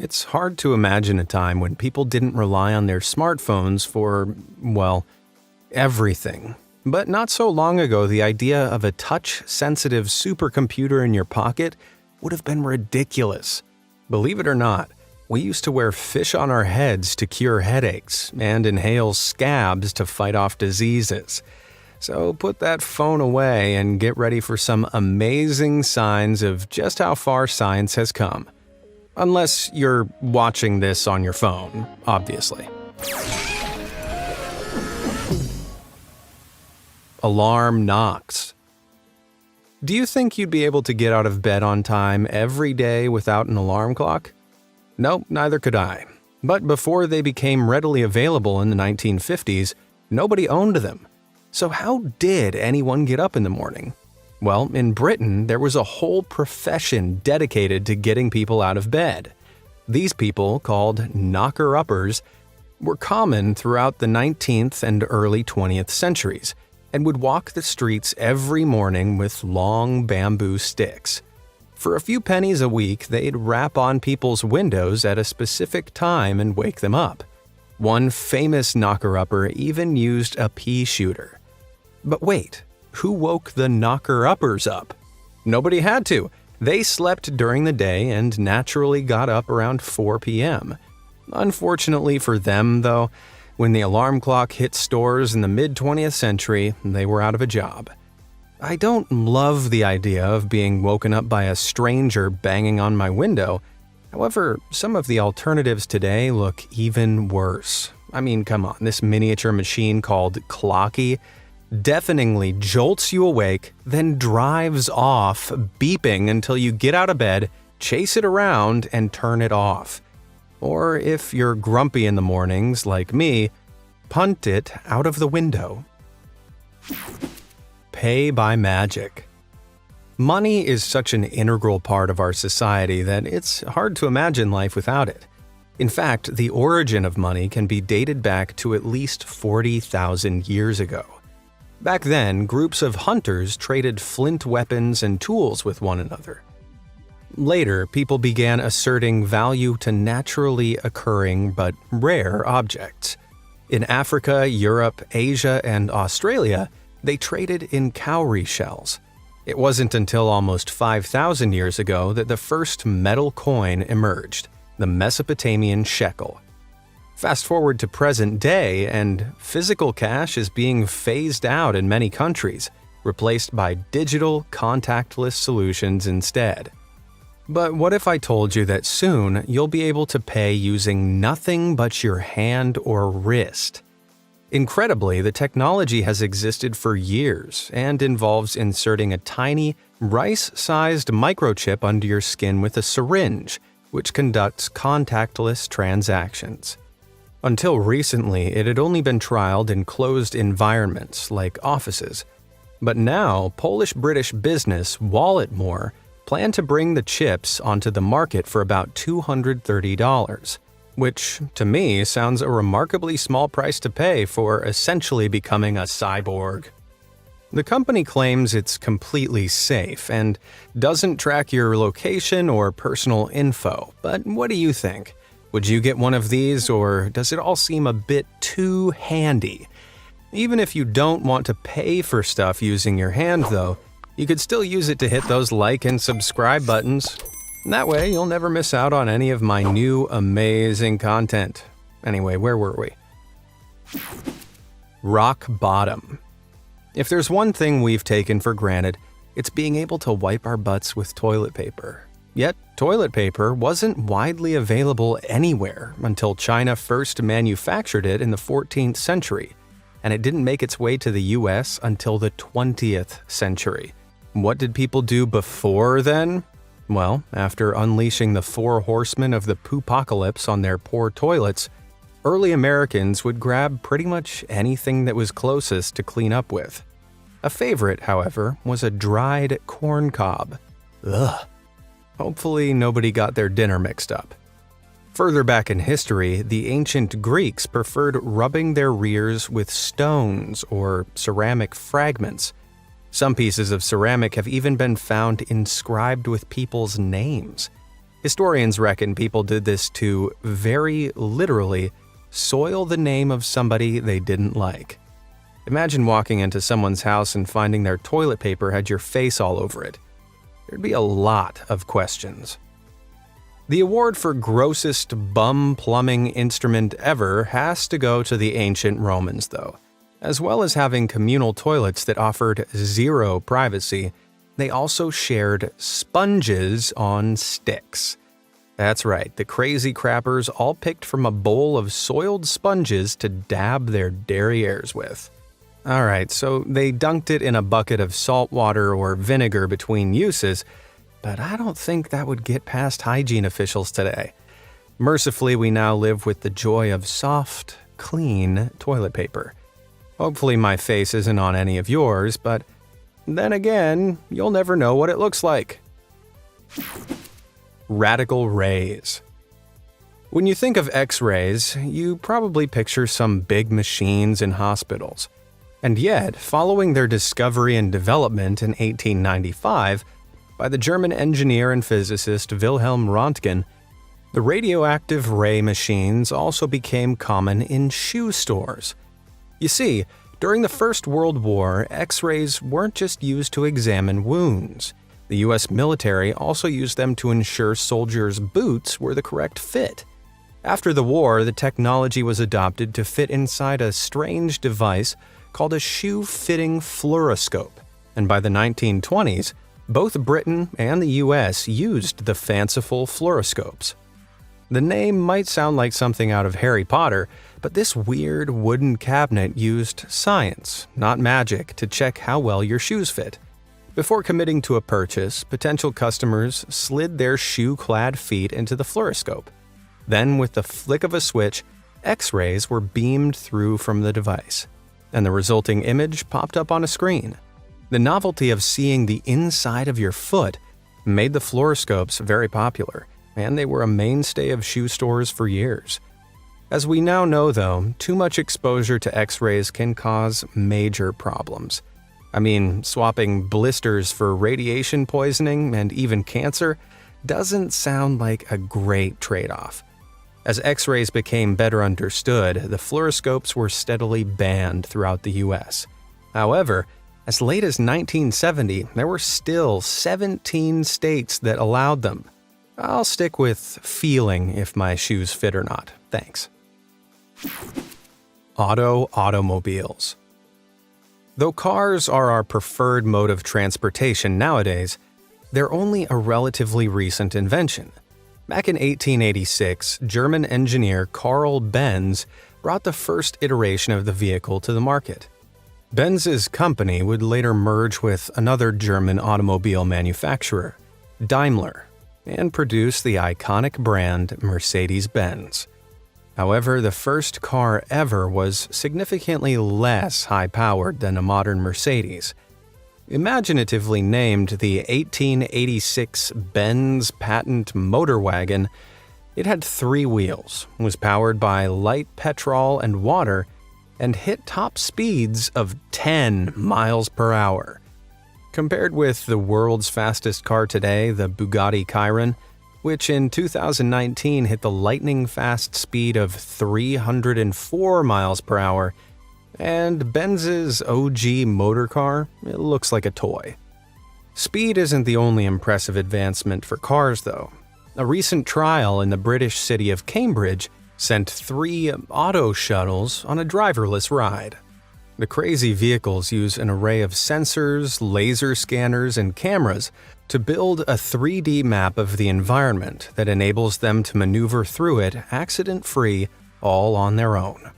It's hard to imagine a time when people didn't rely on their smartphones for, well, everything. But not so long ago, the idea of a touch-sensitive supercomputer in your pocket would have been ridiculous. Believe it or not, we used to wear fish on our heads to cure headaches and inhale scabs to fight off diseases. So put that phone away and get ready for some amazing signs of just how far science has come. Unless you're watching this on your phone, obviously. Alarm knocks. Do you think you'd be able to get out of bed on time every day without an alarm clock? Nope, neither could I. But before they became readily available in the 1950s, nobody owned them. So how did anyone get up in the morning? Well, in Britain, there was a whole profession dedicated to getting people out of bed. These people, called knocker-uppers, were common throughout the 19th and early 20th centuries, and would walk the streets every morning with long bamboo sticks. For a few pennies a week, they'd rap on people's windows at a specific time and wake them up. One famous knocker-upper even used a pea shooter. But wait, who woke the knocker-uppers up? Nobody had to. They slept during the day and naturally got up around 4 p.m. Unfortunately for them, though, when the alarm clock hit stores in the mid-20th century, they were out of a job. I don't love the idea of being woken up by a stranger banging on my window. However, some of the alternatives today look even worse. I mean, come on, this miniature machine called Clocky deafeningly jolts you awake, then drives off, beeping until you get out of bed, chase it around, and turn it off. Or if you're grumpy in the mornings, like me, punt it out of the window. Pay by magic. Money is such an integral part of our society that it's hard to imagine life without it. In fact, the origin of money can be dated back to at least 40,000 years ago. Back then, groups of hunters traded flint weapons and tools with one another. Later, people began asserting value to naturally occurring but rare objects. In Africa, Europe, Asia, and Australia, they traded in cowrie shells. It wasn't until almost 5,000 years ago that the first metal coin emerged, the Mesopotamian shekel. Fast forward to present day, and physical cash is being phased out in many countries, replaced by digital, contactless solutions instead. But what if I told you that soon you'll be able to pay using nothing but your hand or wrist? Incredibly, the technology has existed for years and involves inserting a tiny, rice-sized microchip under your skin with a syringe, which conducts contactless transactions. Until recently, it had only been trialed in closed environments like offices. But now, Polish-British business Walletmore plan to bring the chips onto the market for about $230, which, to me, sounds a remarkably small price to pay for essentially becoming a cyborg. The company claims it's completely safe and doesn't track your location or personal info, but what do you think? Would you get one of these, or does it all seem a bit too handy? Even if you don't want to pay for stuff using your hand, though, you could still use it to hit those like and subscribe buttons. That way, you'll never miss out on any of my new amazing content. Anyway, where were we? Rock bottom. If there's one thing we've taken for granted, it's being able to wipe our butts with toilet paper. Yet, toilet paper wasn't widely available anywhere until China first manufactured it in the 14th century, and it didn't make its way to the US until the 20th century. What did people do before then? Well, after unleashing the 4 horsemen of the poopocalypse on their poor toilets, early Americans would grab pretty much anything that was closest to clean up with. A favorite, however, was a dried corn cob. Ugh. Hopefully nobody got their dinner mixed up. Further back in history, the ancient Greeks preferred rubbing their rears with stones or ceramic fragments. Some pieces of ceramic have even been found inscribed with people's names. Historians reckon people did this to, very literally, soil the name of somebody they didn't like. Imagine walking into someone's house and finding their toilet paper had your face all over it. There'd be a lot of questions. The award for grossest bum plumbing instrument ever has to go to the ancient Romans, though. As well as having communal toilets that offered zero privacy, they also shared sponges on sticks. That's right, the crazy crappers all picked from a bowl of soiled sponges to dab their derrieres with. Alright, so they dunked it in a bucket of salt water or vinegar between uses, but I don't think that would get past hygiene officials today. Mercifully, we now live with the joy of soft, clean toilet paper. Hopefully my face isn't on any of yours, but then again, you'll never know what it looks like. Radical rays. When you think of X-rays, you probably picture some big machines in hospitals. And yet, following their discovery and development in 1895 by the German engineer and physicist Wilhelm Röntgen, the radioactive ray machines also became common in shoe stores. You see, during the First World War, X-rays weren't just used to examine wounds. The U.S. military also used them to ensure soldiers' boots were the correct fit. After the war, the technology was adopted to fit inside a strange device called a shoe-fitting fluoroscope, and by the 1920s, both Britain and the U.S. used the fanciful fluoroscopes. The name might sound like something out of Harry Potter, but this weird wooden cabinet used science, not magic, to check how well your shoes fit. Before committing to a purchase, potential customers slid their shoe-clad feet into the fluoroscope. Then, with the flick of a switch, X-rays were beamed through from the device, and the resulting image popped up on a screen. The novelty of seeing the inside of your foot made the fluoroscopes very popular, and they were a mainstay of shoe stores for years. As we now know, though, too much exposure to X-rays can cause major problems. I mean, swapping blisters for radiation poisoning and even cancer doesn't sound like a great trade-off. As X-rays became better understood, the fluoroscopes were steadily banned throughout the U.S. However, as late as 1970, there were still 17 states that allowed them. I'll stick with feeling if my shoes fit or not. Thanks. Automobiles. Though cars are our preferred mode of transportation nowadays, they're only a relatively recent invention. Back in 1886, German engineer Carl Benz brought the first iteration of the vehicle to the market. Benz's company would later merge with another German automobile manufacturer, Daimler, and produce the iconic brand Mercedes-Benz. However, the first car ever was significantly less high-powered than a modern Mercedes. Imaginatively named the 1886 Benz Patent Motor Wagon, it had 3 wheels, was powered by light petrol and water, and hit top speeds of 10 miles per hour. Compared with the world's fastest car today, the Bugatti Chiron, which in 2019 hit the lightning-fast speed of 304 miles per hour, and Benz's OG motor car, it looks like a toy. Speed isn't the only impressive advancement for cars, though. A recent trial in the British city of Cambridge sent 3 auto shuttles on a driverless ride. The crazy vehicles use an array of sensors, laser scanners, and cameras to build a 3D map of the environment that enables them to maneuver through it accident-free, all on their own.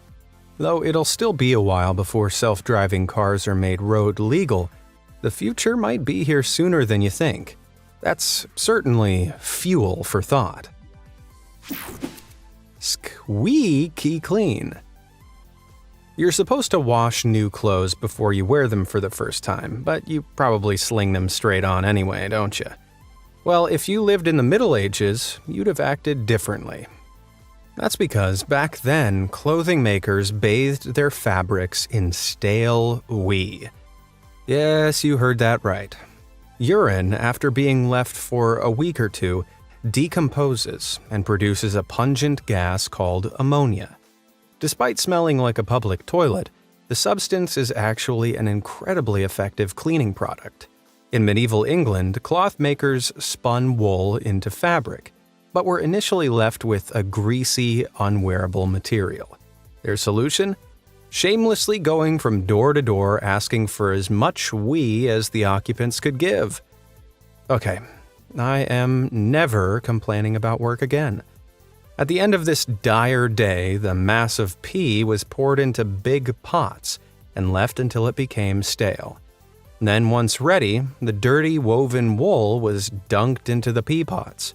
Though it'll still be a while before self-driving cars are made road legal, the future might be here sooner than you think. That's certainly fuel for thought. Squeaky clean. You're supposed to wash new clothes before you wear them for the first time, but you probably sling them straight on anyway, don't you? Well, if you lived in the Middle Ages, you'd have acted differently. That's because back then, clothing makers bathed their fabrics in stale wee. Yes, you heard that right. Urine, after being left for a week or two, decomposes and produces a pungent gas called ammonia. Despite smelling like a public toilet, the substance is actually an incredibly effective cleaning product. In medieval England, cloth makers spun wool into fabric, but were initially left with a greasy, unwearable material. Their solution? Shamelessly going from door to door asking for as much wee as the occupants could give. Okay, I am never complaining about work again. At the end of this dire day, the mass of pee was poured into big pots and left until it became stale. Then, once ready, the dirty woven wool was dunked into the pea pots.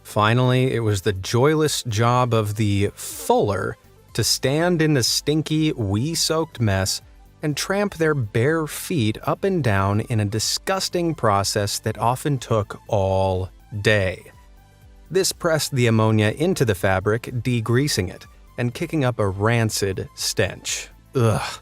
Finally, it was the joyless job of the fuller to stand in the stinky, wee-soaked mess and tramp their bare feet up and down in a disgusting process that often took all day. This pressed the ammonia into the fabric, degreasing it, and kicking up a rancid stench. Ugh.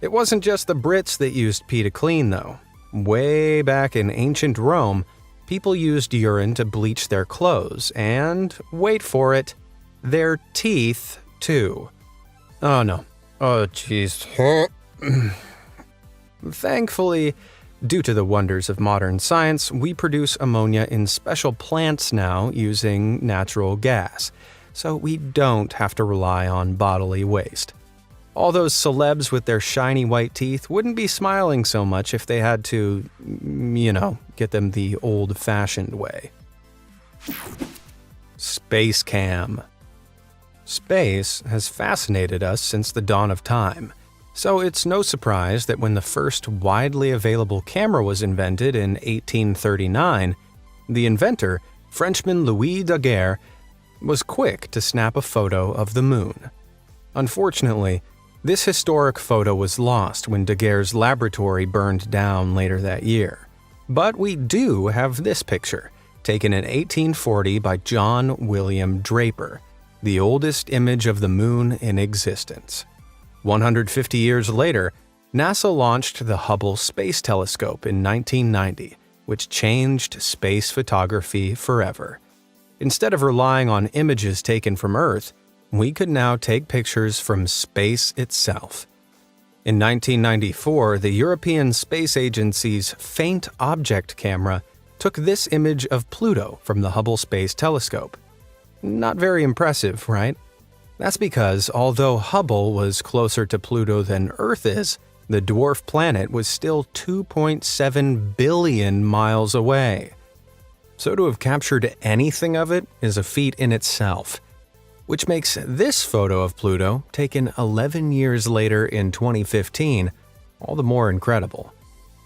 It wasn't just the Brits that used pee to clean, though. Way back in ancient Rome, people used urine to bleach their clothes, and, wait for it, their teeth, too. Oh no. Oh jeez. Thankfully, due to the wonders of modern science, we produce ammonia in special plants now using natural gas, so we don't have to rely on bodily waste. All those celebs with their shiny white teeth wouldn't be smiling so much if they had to, get them the old-fashioned way. Space cam. Space has fascinated us since the dawn of time, so it's no surprise that when the first widely available camera was invented in 1839, the inventor, Frenchman Louis Daguerre, was quick to snap a photo of the moon. Unfortunately, this historic photo was lost when Daguerre's laboratory burned down later that year. But we do have this picture, taken in 1840 by John William Draper, the oldest image of the moon in existence. 150 years later, NASA launched the Hubble Space Telescope in 1990, which changed space photography forever. Instead of relying on images taken from Earth, we could now take pictures from space itself. In 1994, the European Space Agency's Faint Object camera took this image of Pluto from the Hubble Space Telescope. Not very impressive, right? That's because, although Hubble was closer to Pluto than Earth is, the dwarf planet was still 2.7 billion miles away. So to have captured anything of it is a feat in itself. Which makes this photo of Pluto, taken 11 years later in 2015, all the more incredible.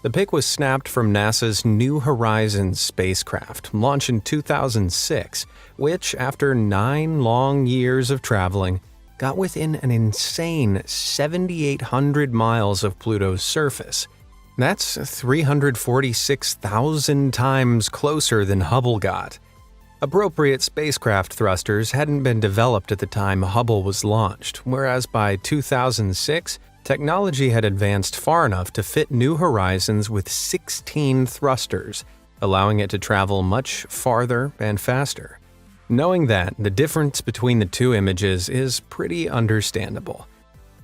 The pic was snapped from NASA's New Horizons spacecraft, launched in 2006, which, after 9 long years of traveling, got within an insane 7,800 miles of Pluto's surface. That's 346,000 times closer than Hubble got. Appropriate spacecraft thrusters hadn't been developed at the time Hubble was launched, whereas by 2006, technology had advanced far enough to fit New Horizons with 16 thrusters, allowing it to travel much farther and faster. Knowing that, the difference between the two images is pretty understandable.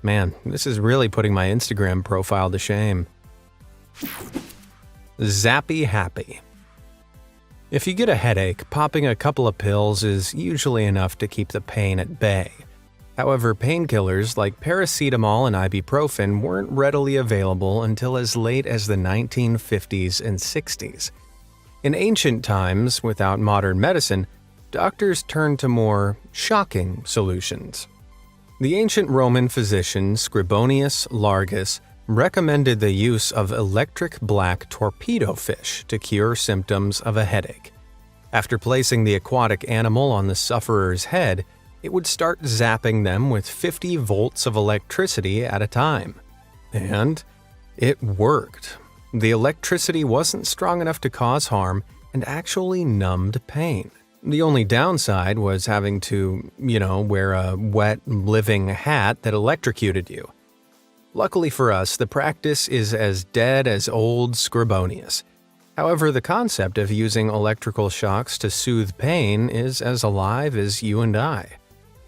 Man, this is really putting my Instagram profile to shame. Zappy Happy. If you get a headache, popping a couple of pills is usually enough to keep the pain at bay. However, painkillers like paracetamol and ibuprofen weren't readily available until as late as the 1950s and 60s. In ancient times, without modern medicine, doctors turned to more shocking solutions. The ancient Roman physician Scribonius Largus recommended the use of electric black torpedo fish to cure symptoms of a headache. After placing the aquatic animal on the sufferer's head, it would start zapping them with 50 volts of electricity at a time. And it worked. The electricity wasn't strong enough to cause harm and actually numbed pain. The only downside was having to, wear a wet, living hat that electrocuted you. Luckily for us, the practice is as dead as old Scribonius. However, the concept of using electrical shocks to soothe pain is as alive as you and I.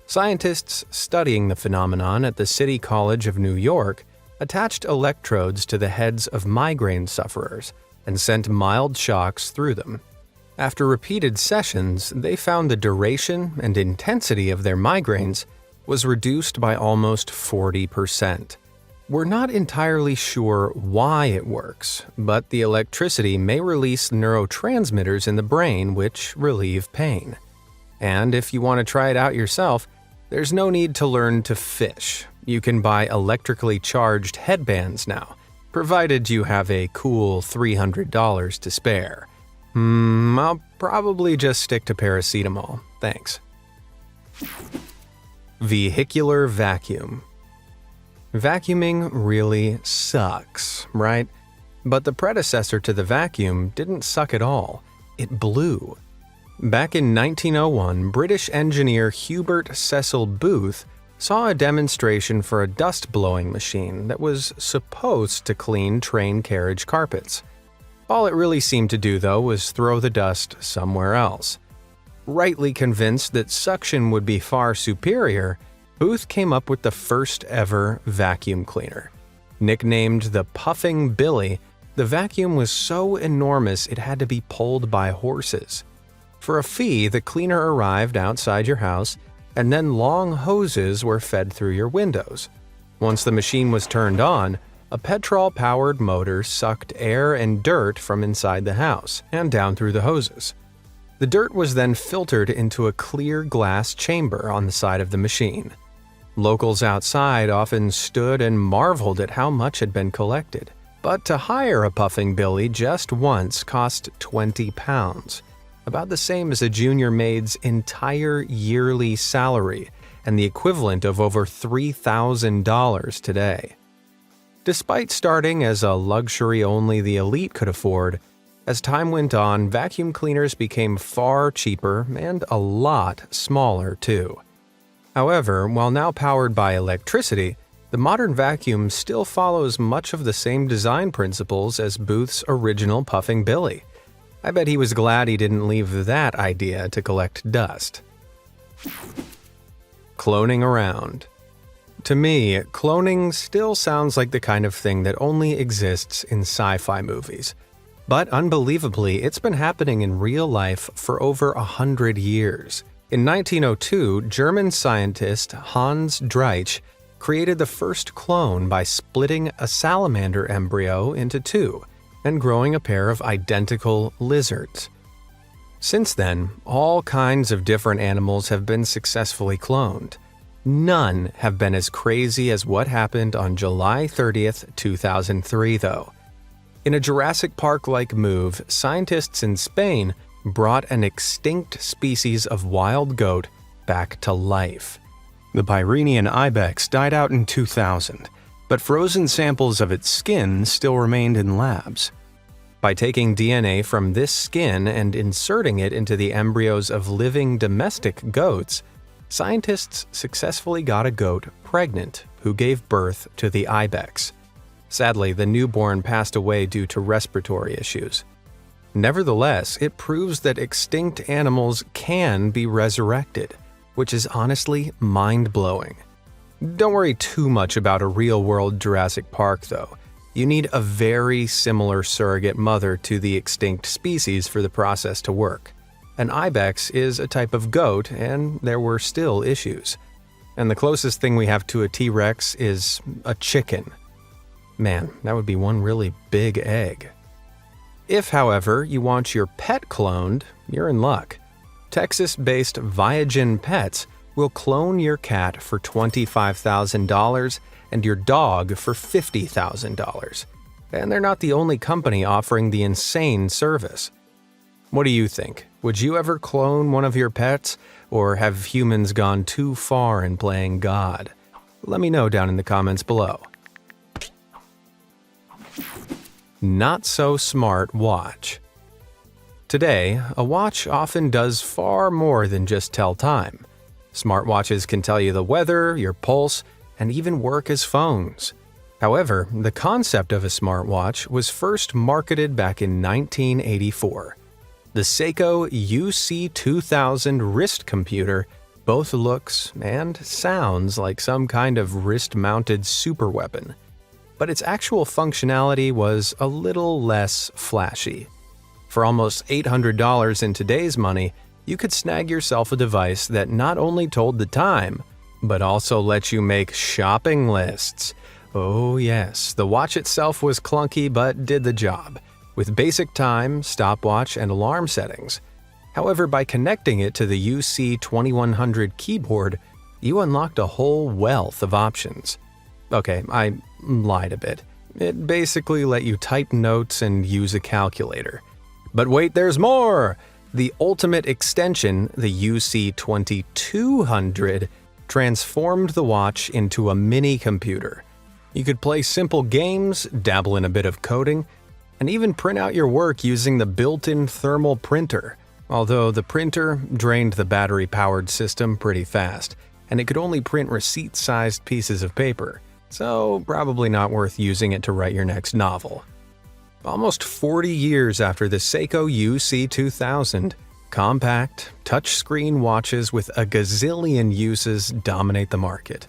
Scientists studying the phenomenon at the City College of New York attached electrodes to the heads of migraine sufferers and sent mild shocks through them. After repeated sessions, they found the duration and intensity of their migraines was reduced by almost 40%. We're not entirely sure why it works, but the electricity may release neurotransmitters in the brain which relieve pain. And if you want to try it out yourself, there's no need to learn to fish. You can buy electrically charged headbands now, provided you have a cool $300 to spare. I'll probably just stick to paracetamol, thanks. Vehicular vacuum. Vacuuming really sucks, right? But the predecessor to the vacuum didn't suck at all. It blew. Back in 1901, British engineer Hubert Cecil Booth saw a demonstration for a dust-blowing machine that was supposed to clean train carriage carpets. All it really seemed to do, though, was throw the dust somewhere else. Rightly convinced that suction would be far superior, Booth came up with the first ever vacuum cleaner. Nicknamed the Puffing Billy, the vacuum was so enormous it had to be pulled by horses. For a fee, the cleaner arrived outside your house, and then long hoses were fed through your windows. Once the machine was turned on, a petrol-powered motor sucked air and dirt from inside the house and down through the hoses. The dirt was then filtered into a clear glass chamber on the side of the machine. Locals outside often stood and marveled at how much had been collected. But to hire a Puffing Billy just once cost £20, about the same as a junior maid's entire yearly salary and the equivalent of over $3,000 today. Despite starting as a luxury only the elite could afford, as time went on, vacuum cleaners became far cheaper and a lot smaller too. However, while now powered by electricity, the modern vacuum still follows much of the same design principles as Booth's original Puffing Billy. I bet he was glad he didn't leave that idea to collect dust. Cloning around. To me, cloning still sounds like the kind of thing that only exists in sci-fi movies. But unbelievably, it's been happening in real life for over 100 years. In 1902, German scientist Hans Driesch created the first clone by splitting a salamander embryo into two and growing a pair of identical lizards. Since then, all kinds of different animals have been successfully cloned. None have been as crazy as what happened on July 30th, 2003, though. In a Jurassic Park-like move, scientists in Spain brought an extinct species of wild goat back to life. The Pyrenean ibex died out in 2000, but frozen samples of its skin still remained in labs. By taking DNA from this skin and inserting it into the embryos of living domestic goats, scientists successfully got a goat pregnant who gave birth to the ibex. Sadly, the newborn passed away due to respiratory issues. Nevertheless, it proves that extinct animals can be resurrected, which is honestly mind-blowing. Don't worry too much about a real-world Jurassic Park, though. You need a very similar surrogate mother to the extinct species for the process to work. An ibex is a type of goat, and there were still issues. And the closest thing we have to a T-Rex is a chicken. Man, that would be one really big egg. If, however, you want your pet cloned, you're in luck. Texas-based Viagen Pets will clone your cat for $25,000 and your dog for $50,000. And they're not the only company offering the insane service. What do you think? Would you ever clone one of your pets, or have humans gone too far in playing God? Let me know down in the comments below. Not so smart watch. Today, a watch often does far more than just tell time. Smartwatches can tell you the weather, your pulse, and even work as phones. However, the concept of a smartwatch was first marketed back in 1984. The Seiko UC2000 wrist computer both looks and sounds like some kind of wrist-mounted superweapon, but its actual functionality was a little less flashy. For almost $800 in today's money, you could snag yourself a device that not only told the time, but also let you make shopping lists. Oh yes, the watch itself was clunky but did the job, with basic time, stopwatch, and alarm settings. However, by connecting it to the UC2100 keyboard, you unlocked a whole wealth of options. Okay, I lied a bit. It basically let you type notes and use a calculator. But wait, there's more! The ultimate extension, the UC2200, transformed the watch into a mini computer. You could play simple games, dabble in a bit of coding, and even print out your work using the built-in thermal printer. Although the printer drained the battery-powered system pretty fast, and it could only print receipt-sized pieces of paper, so probably not worth using it to write your next novel. Almost 40 years after the Seiko UC2000, compact, touchscreen watches with a gazillion uses dominate the market.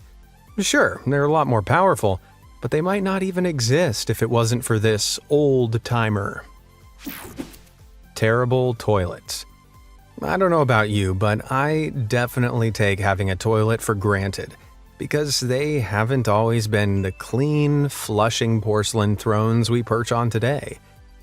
Sure, they're a lot more powerful, but they might not even exist if it wasn't for this old-timer. Terrible toilets. I don't know about you, but I definitely take having a toilet for granted, because they haven't always been the clean, flushing porcelain thrones we perch on today.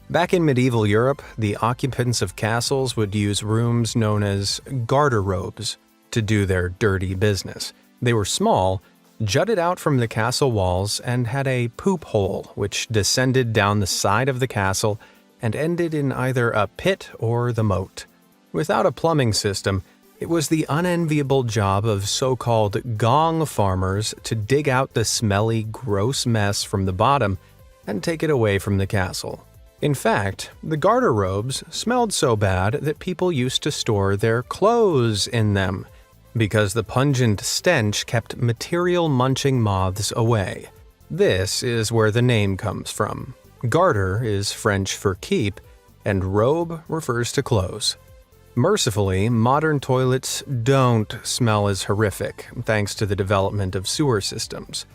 Back in medieval Europe, the occupants of castles would use rooms known as garderobes to do their dirty business. They were small, jutted out from the castle walls, and had a poop hole which descended down the side of the castle and ended in either a pit or the moat. Without a plumbing system, it was the unenviable job of so-called gong farmers to dig out the smelly, gross mess from the bottom and take it away from the castle. In fact, the garderobes smelled so bad that people used to store their clothes in them, because the pungent stench kept material-munching moths away. This is where the name comes from. Garter is French for keep, and robe refers to clothes. Mercifully, modern toilets don't smell as horrific thanks to the development of sewer systems.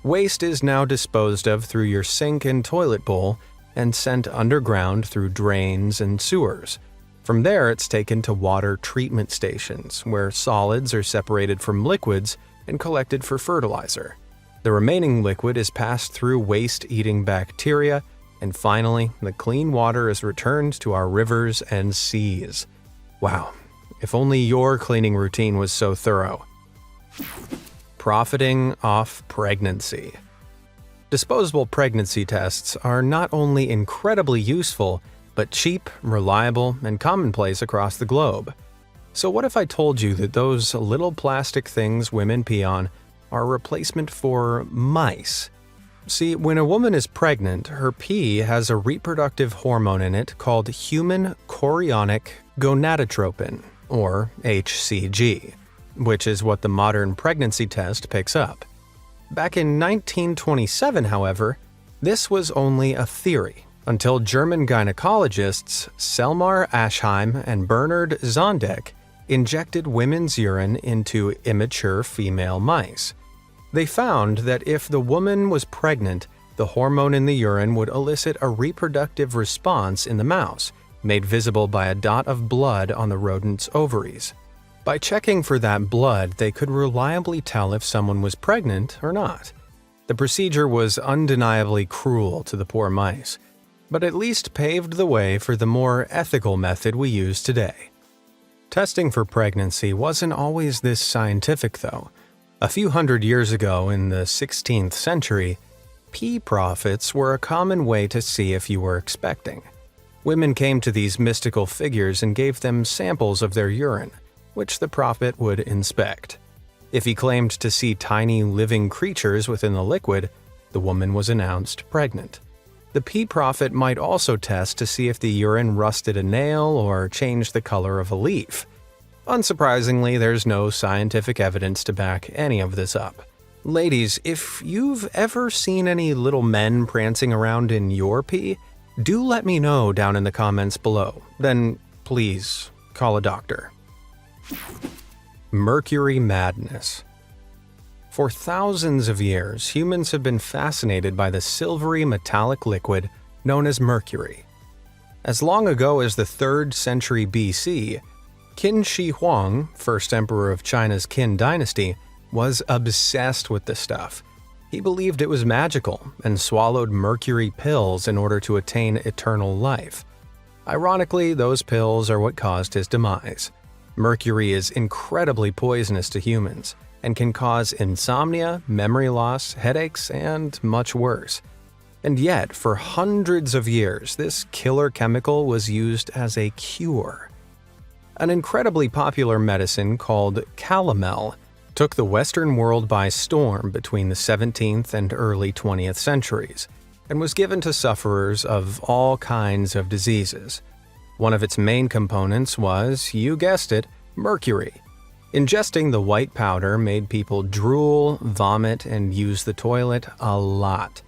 Waste is now disposed of through your sink and toilet bowl and sent underground through drains and sewers. From there, it's taken to water treatment stations, where solids are separated from liquids and collected for fertilizer. The remaining liquid is passed through waste-eating bacteria, and finally, the clean water is returned to our rivers and seas. Wow, if only your cleaning routine was so thorough. Profiting off pregnancy. Disposable pregnancy tests are not only incredibly useful, but cheap, reliable, and commonplace across the globe. So what if I told you that those little plastic things women pee on are a replacement for mice? See, when a woman is pregnant, her pee has a reproductive hormone in it called human chorionic gonadotropin, or HCG, which is what the modern pregnancy test picks up. Back in 1927, however, this was only a theory, until German gynecologists Selmar Aschheim and Bernhard Zondek injected women's urine into immature female mice. They found that if the woman was pregnant, the hormone in the urine would elicit a reproductive response in the mouse, made visible by a dot of blood on the rodent's ovaries. By checking for that blood, they could reliably tell if someone was pregnant or not. The procedure was undeniably cruel to the poor mice, but at least paved the way for the more ethical method we use today. Testing for pregnancy wasn't always this scientific, though. A few hundred years ago, in the 16th century, pee profits were a common way to see if you were expecting. Women came to these mystical figures and gave them samples of their urine, which the prophet would inspect. If he claimed to see tiny living creatures within the liquid, the woman was announced pregnant. The pee prophet might also test to see if the urine rusted a nail or changed the color of a leaf. Unsurprisingly, there's no scientific evidence to back any of this up. Ladies, if you've ever seen any little men prancing around in your pee, do let me know down in the comments below. Then please call a doctor. Mercury madness. For thousands of years, humans have been fascinated by the silvery metallic liquid known as mercury. As long ago as the 3rd century BC, Qin Shi Huang, first emperor of China's Qin dynasty, was obsessed with the stuff. He believed it was magical and swallowed mercury pills in order to attain eternal life. Ironically, those pills are what caused his demise. Mercury is incredibly poisonous to humans and can cause insomnia, memory loss, headaches, and much worse. And yet, for hundreds of years, this killer chemical was used as a cure. An incredibly popular medicine called calomel took the Western world by storm between the 17th and early 20th centuries, and was given to sufferers of all kinds of diseases. One of its main components was, you guessed it, mercury. Ingesting the white powder made people drool, vomit, and use the toilet a lot,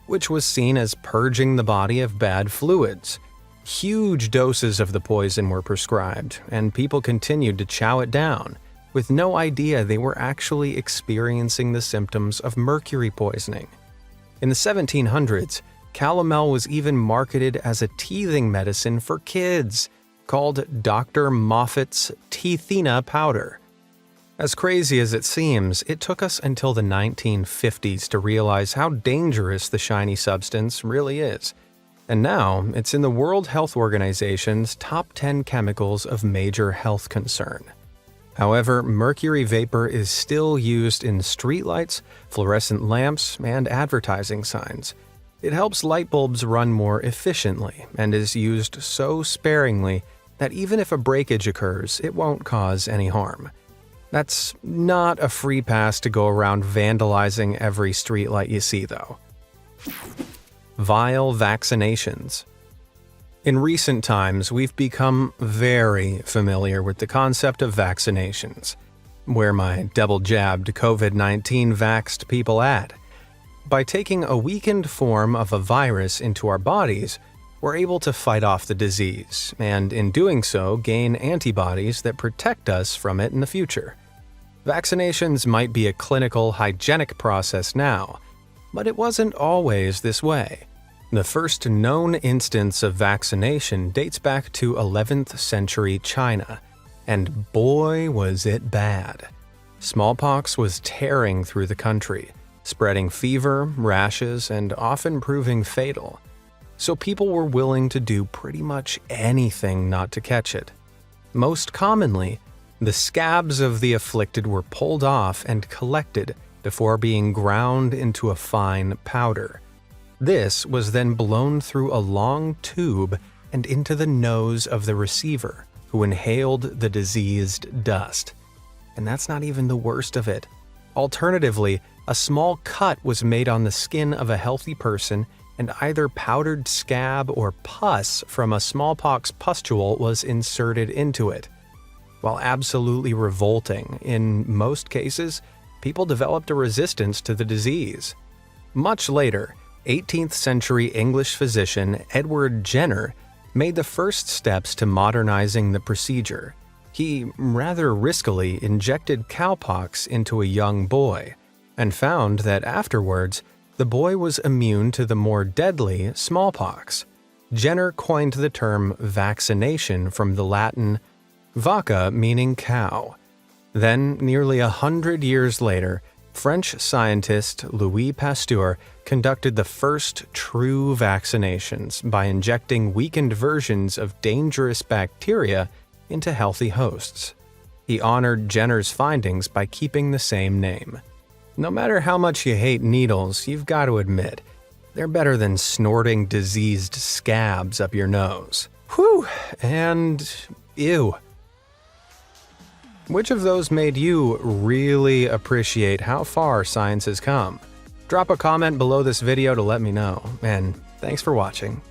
which was seen as purging the body of bad fluids. Huge doses of the poison were prescribed, and people continued to chow it down, with no idea they were actually experiencing the symptoms of mercury poisoning. In the 1700s, calomel was even marketed as a teething medicine for kids, called Dr. Moffat's Teethina powder. As crazy as it seems, it took us until the 1950s to realize how dangerous the shiny substance really is. And now, it's in the World Health Organization's top 10 chemicals of major health concern. However, mercury vapor is still used in streetlights, fluorescent lamps, and advertising signs. It helps light bulbs run more efficiently and is used so sparingly that even if a breakage occurs, it won't cause any harm. That's not a free pass to go around vandalizing every streetlight you see, though. Vile vaccinations. In recent times, we've become very familiar with the concept of vaccinations. Where my double-jabbed COVID-19 vaxxed people at? By taking a weakened form of a virus into our bodies, we're able to fight off the disease, and in doing so, gain antibodies that protect us from it in the future. Vaccinations might be a clinical, hygienic process now, but it wasn't always this way. The first known instance of vaccination dates back to 11th century China, and boy was it bad. Smallpox was tearing through the country, spreading fever, rashes, and often proving fatal. So people were willing to do pretty much anything not to catch it. Most commonly, the scabs of the afflicted were pulled off and collected before being ground into a fine powder. This was then blown through a long tube and into the nose of the receiver, who inhaled the diseased dust. And that's not even the worst of it. Alternatively, a small cut was made on the skin of a healthy person, and either powdered scab or pus from a smallpox pustule was inserted into it. While absolutely revolting, in most cases, people developed a resistance to the disease. Much later, 18th century English physician Edward Jenner made the first steps to modernizing the procedure. He rather riskily injected cowpox into a young boy, and found that afterwards, the boy was immune to the more deadly smallpox. Jenner coined the term vaccination from the Latin vacca, meaning cow. Then, nearly 100 years later, French scientist Louis Pasteur conducted the first true vaccinations by injecting weakened versions of dangerous bacteria into healthy hosts. He honored Jenner's findings by keeping the same name. No matter how much you hate needles, you've got to admit, they're better than snorting diseased scabs up your nose. Whew, and ew. Which of those made you really appreciate how far science has come? Drop a comment below this video to let me know, and thanks for watching.